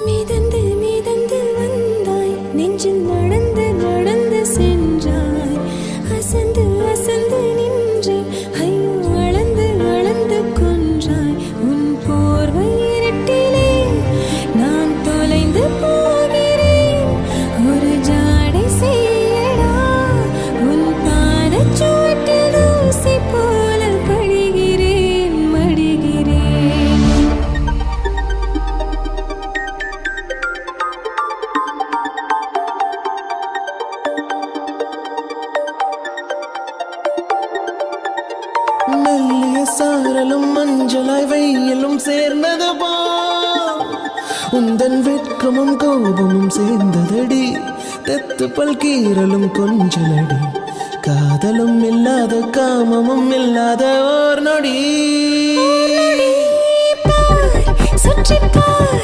மிதந்து மிதந்து வந்தாய் நெஞ்சில் நடந்து நடந்து சென்றாய் அசந்து அசந்து நின்றேன் ஐயோ அளந்து அளந்து கொன்றாய் உன் போர்வை இருட்டிலே நான் தொலைந்து போகிறேன் ஒரு ஜாடை செய்யடா உன் பாதச்சுவட்டில் தூசி போல கழிகிறேன் மடிகிறேன் மெல்லிய சாரலும் மஞ்சளாய் வெயிலும் சேர்ந்தது போ உந்தன் வெட்கமும் கோபமும் சேர்ந்ததடி தெத்து பல்கீரலும் கொஞ்சலடி காதலும் இல்லாத காமமும் இல்லாத ஓர் நொடி சுற்றி பார்